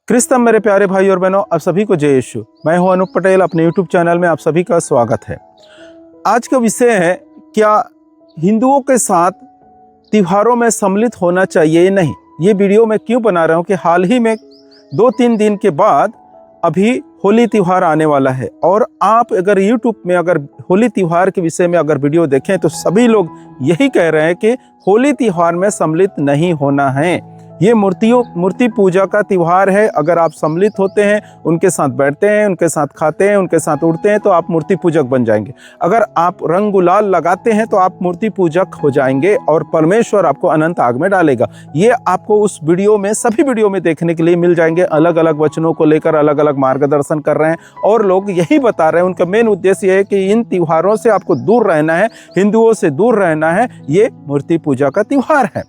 क्रिस्तम मेरे प्यारे भाई और बहनों, आप सभी को जय यीशु। मैं हूं अनूप पटेल। अपने यूट्यूब चैनल में आप सभी का स्वागत है। आज का विषय है, क्या हिंदुओं के साथ त्योहारों में सम्मिलित होना चाहिए या नहीं। ये वीडियो मैं क्यों बना रहा हूं कि हाल ही में 2-3 दिन के बाद अभी होली त्यौहार आने वाला है, और आप अगर यूट्यूब में अगर होली त्यौहार के विषय में अगर वीडियो देखें तो सभी लोग यही कह रहे हैं कि होली त्यौहार में सम्मिलित नहीं होना है। ये मूर्ति पूजा का त्यौहार है। अगर आप सम्मिलित होते हैं, उनके साथ बैठते हैं, उनके साथ खाते हैं, उनके साथ उड़ते हैं, तो आप मूर्ति पूजक बन जाएंगे। अगर आप रंग गुलाल लगाते हैं तो आप मूर्ति पूजक हो जाएंगे और परमेश्वर आपको अनंत आग में डालेगा। ये आपको उस वीडियो में, सभी वीडियो में देखने के लिए मिल जाएंगे। अलग अलग वचनों को लेकर अलग अलग मार्गदर्शन कर रहे हैं और लोग यही बता रहे हैं। उनका मेन उद्देश्य है कि इन त्योहारों से आपको दूर रहना है, हिंदुओं से दूर रहना है। ये मूर्ति पूजा का त्यौहार है,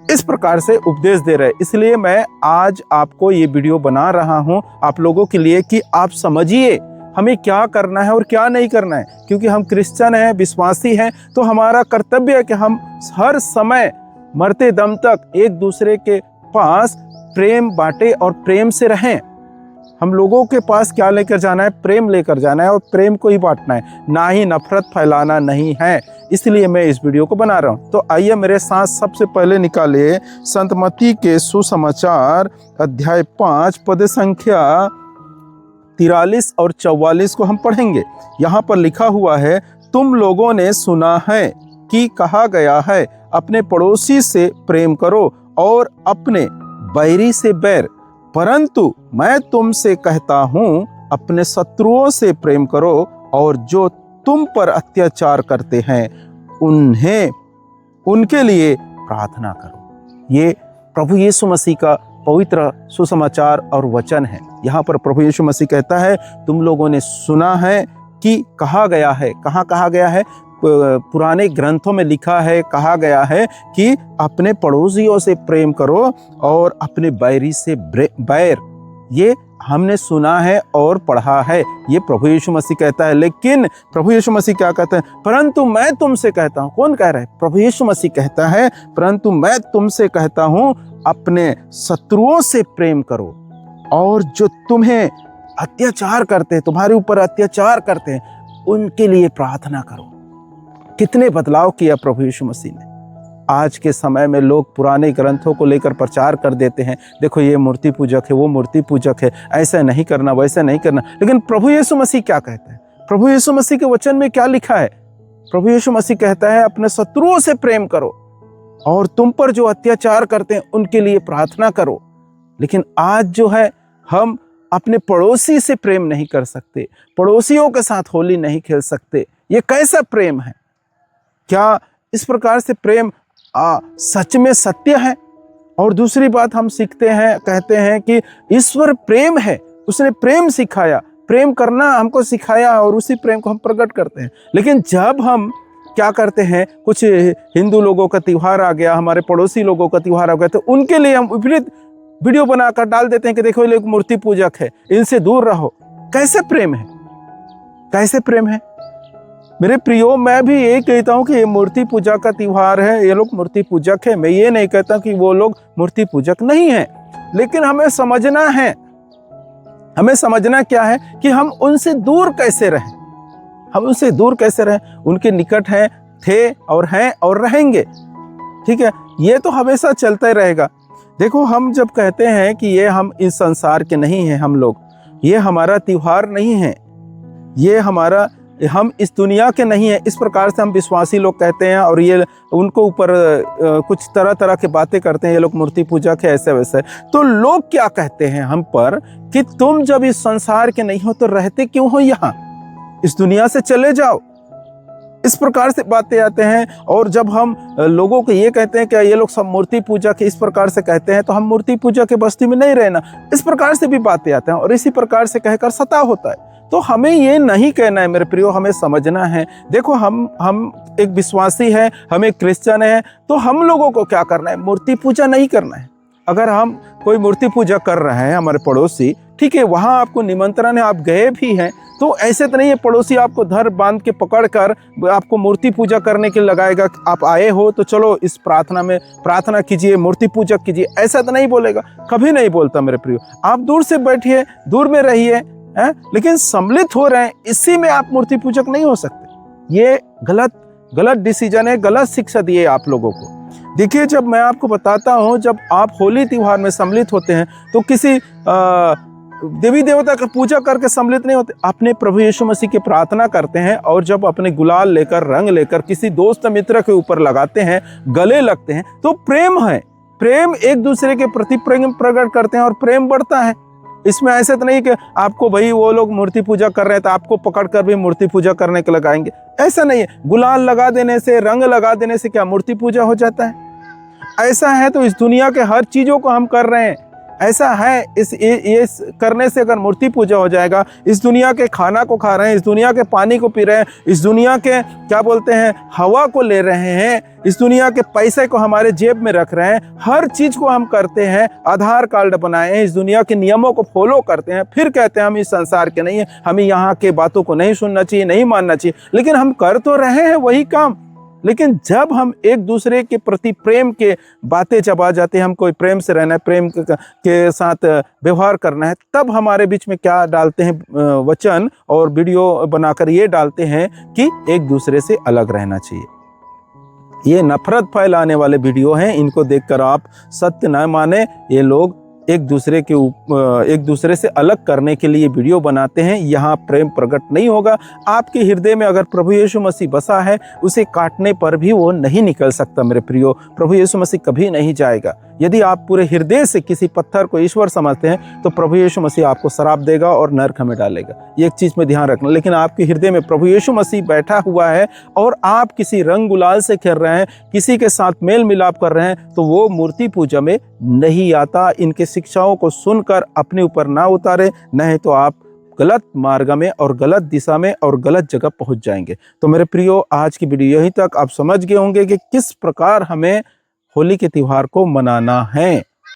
इस प्रकार से उपदेश दे रहे हैं। इसलिए मैं आज आपको ये वीडियो बना रहा हूं आप लोगों के लिए कि आप समझिए हमें क्या करना है और क्या नहीं करना है। क्योंकि हम क्रिश्चियन हैं, विश्वासी हैं, तो हमारा कर्तव्य है कि हम हर समय मरते दम तक एक दूसरे के पास प्रेम बांटे और प्रेम से रहें। हम लोगों के पास क्या लेकर जाना है? प्रेम लेकर जाना है और प्रेम को ही बांटना है, ना ही नफरत फैलाना नहीं है। इसलिए मैं इस वीडियो को बना रहा हूं। तो आइए मेरे साथ सबसे पहले निकालिए संत मत्ती के सुसमाचार अध्याय 5 पद संख्या 43 और 44 को हम पढ़ेंगे। यहाँ पर लिखा हुआ है, तुम लोगों ने सुना है कि कहा गया है, अपने पड़ोसी से प्रेम करो और अपने बैरी से बैर, परंतु मैं तुमसे कहता हूं, अपने शत्रुओं से प्रेम करो और जो तुम पर अत्याचार करते हैं उनके लिए प्रार्थना करो। ये प्रभु यीशु मसीह का पवित्र सुसमाचार और वचन है। यहाँ पर प्रभु यीशु मसीह कहता है, तुम लोगों ने सुना है कि कहा गया है। कहाँ कहा गया है? पुराने ग्रंथों में लिखा है, कहा गया है कि अपने पड़ोसियों से प्रेम करो और अपने बैरी से बैर। ये हमने सुना है और पढ़ा है, ये प्रभु यीशु मसीह कहता है। लेकिन प्रभु यीशु मसीह क्या कहते हैं? परंतु मैं तुमसे कहता हूँ। कौन कह रहा है? प्रभु यीशु मसीह कहता है, परंतु मैं तुमसे कहता हूँ, अपने शत्रुओं से प्रेम करो और जो तुम्हें अत्याचार करते हैं, तुम्हारे ऊपर अत्याचार करते हैं, उनके लिए प्रार्थना करो। कितने बदलाव किया प्रभु यीशु मसीह ने। आज के समय में लोग पुराने ग्रंथों को लेकर प्रचार कर देते हैं, देखो ये मूर्ति पूजक है, वो मूर्ति पूजक है, ऐसा नहीं करना, वैसा नहीं करना। लेकिन प्रभु यीशु मसीह क्या कहता है? प्रभु यीशु मसीह के वचन में क्या लिखा है? प्रभु यीशु मसीह कहता है, अपने शत्रुओं से प्रेम करो और तुम पर जो अत्याचार करते हैं उनके लिए प्रार्थना करो। लेकिन आज जो है, हम अपने पड़ोसी से प्रेम नहीं कर सकते, पड़ोसियों के साथ होली नहीं खेल सकते। ये कैसा प्रेम है? क्या इस प्रकार से प्रेम सच में सत्य है? और दूसरी बात हम सीखते हैं, कहते हैं कि ईश्वर प्रेम है, उसने प्रेम सिखाया, प्रेम करना हमको सिखाया और उसी प्रेम को हम प्रकट करते हैं। लेकिन जब हम क्या करते हैं, कुछ हिंदू लोगों का त्यौहार आ गया, हमारे पड़ोसी लोगों का त्यौहार आ गया, तो उनके लिए हम विपरीत वीडियो बनाकर डाल देते हैं कि देखो ये लोग मूर्ति पूजक है, इनसे दूर रहो। कैसे प्रेम है? कैसे प्रेम है? मेरे प्रियो, मैं भी यही कहता हूँ कि ये मूर्ति पूजा का त्यौहार है, ये लोग मूर्ति पूजक है। मैं ये नहीं कहता कि वो लोग मूर्ति पूजक नहीं है, लेकिन हमें समझना है, हमें समझना क्या है कि हम उनसे दूर कैसे रहें। हम उनसे दूर कैसे रहें? उनके निकट हैं, थे और हैं और रहेंगे। ठीक है, ये तो हमेशा चलता ही रहेगा। देखो, हम जब कहते हैं कि ये हम इस संसार के नहीं हैं, हम लोग, ये हमारा त्यौहार नहीं है, ये हमारा, हम इस दुनिया के नहीं है, इस प्रकार से हम विश्वासी लोग कहते हैं। और ये उनको ऊपर कुछ तरह तरह की बातें करते हैं, ये लोग मूर्ति पूजक है, ऐसे वैसे। तो लोग क्या कहते हैं हम पर कि तुम जब इस संसार के नहीं हो तो रहते क्यों हो यहाँ? इस दुनिया से चले जाओ। इस प्रकार से बातें आते हैं। और जब हम लोगों को ये कहते हैं कि ये लोग सब मूर्ति पूजक है, इस प्रकार से कहते हैं, तो हम मूर्ति पूजा के बस्ती में नहीं रहना, इस प्रकार से भी बातें आते हैं और इसी प्रकार से कहकर सताव होता है। तो हमें ये नहीं कहना है मेरे प्रियो, हमें समझना है। देखो, हम एक विश्वासी है, हम एक क्रिश्चियन है, तो हम लोगों को क्या करना है? मूर्ति पूजा नहीं करना है। अगर हम कोई मूर्ति पूजा कर रहे हैं, हमारे पड़ोसी, ठीक है, वहाँ आपको निमंत्रण है, आप गए भी हैं, तो ऐसे तो नहीं है पड़ोसी आपको धर बांध के पकड़ कर आपको मूर्ति पूजा करने के लिए लगाएगा। आप आए हो तो चलो इस प्रार्थना में प्रार्थना कीजिए, मूर्ति पूजा कीजिए, ऐसा तो नहीं बोलेगा, कभी नहीं बोलता मेरे प्रियो। आप दूर से बैठिए, दूर में रहिए, हैं, लेकिन सम्मिलित हो रहे हैं, इसी में आप मूर्ति पूजक नहीं हो सकते। ये गलत डिसीजन है, गलत शिक्षा दी है आप लोगों को। देखिए, जब मैं आपको बताता हूँ, जब आप होली त्योहार में सम्मिलित होते हैं तो किसी देवी देवता की पूजा करके सम्मिलित नहीं होते, अपने प्रभु यीशु मसीह की प्रार्थना करते हैं। और जब अपने गुलाल लेकर, रंग लेकर किसी दोस्त मित्र के ऊपर लगाते हैं, गले लगते हैं, तो प्रेम है, प्रेम एक दूसरे के प्रति प्रेम प्रकट करते हैं और प्रेम बढ़ता है। इसमें ऐसे तो नहीं कि आपको भाई वो लोग मूर्ति पूजा कर रहे हैं तो आपको पकड़ कर भी मूर्ति पूजा करने के लगाएंगे, ऐसा नहीं है। गुलाल लगा देने से, रंग लगा देने से क्या मूर्ति पूजा हो जाता है? ऐसा है तो इस दुनिया के हर चीज़ों को हम कर रहे हैं, ऐसा है इस करने से अगर मूर्ति पूजा हो जाएगा, इस दुनिया के खाना को खा रहे हैं, इस दुनिया के पानी को पी रहे हैं, इस दुनिया के क्या बोलते हैं हवा को ले रहे हैं, इस दुनिया के पैसे को हमारे जेब में रख रहे हैं, हर चीज़ को हम करते हैं, आधार कार्ड बनाए हैं, इस दुनिया के नियमों को फॉलो करते हैं, फिर कहते हैं हम इस संसार के नहीं हैं, हमें यहाँ के बातों को नहीं सुनना चाहिए, नहीं मानना चाहिए, लेकिन हम कर तो रहे हैं वही काम। लेकिन जब हम एक दूसरे के प्रति प्रेम के बातें जब आ जाते हैं, हम कोई प्रेम से रहना है, प्रेम के साथ व्यवहार करना है, तब हमारे बीच में क्या डालते हैं वचन और वीडियो बनाकर ये डालते हैं कि एक दूसरे से अलग रहना चाहिए। ये नफरत फैलाने वाले वीडियो हैं, इनको देखकर आप सत्य न माने। ये लोग एक दूसरे से अलग करने के लिए वीडियो बनाते हैं। यहाँ प्रेम प्रकट नहीं होगा। आपके हृदय में अगर प्रभु यीशु मसीह बसा है, उसे काटने पर भी वो नहीं निकल सकता मेरे प्रियो। प्रभु यीशु मसीह कभी नहीं जाएगा। यदि आप पूरे हृदय से किसी पत्थर को ईश्वर समझते हैं तो प्रभु यीशु मसीह आपको श्राप देगा और नरक में डालेगा। ये एक चीज़ में ध्यान रखना। लेकिन आपके हृदय में प्रभु यीशु मसीह बैठा हुआ है और आप किसी रंग गुलाल से खेल रहे हैं, किसी के साथ मेल मिलाप कर रहे हैं, तो वो मूर्ति पूजा में नहीं आता। इनके शिक्षाओं को सुनकर अपने ऊपर ना उतारे, नहीं तो आप गलत मार्ग में और गलत दिशा में और गलत जगह पहुंच जाएंगे। तो मेरे प्रियो, आज की वीडियो यहीं तक। आप समझ गए होंगे कि किस प्रकार हमें होली के त्यौहार को मनाना है।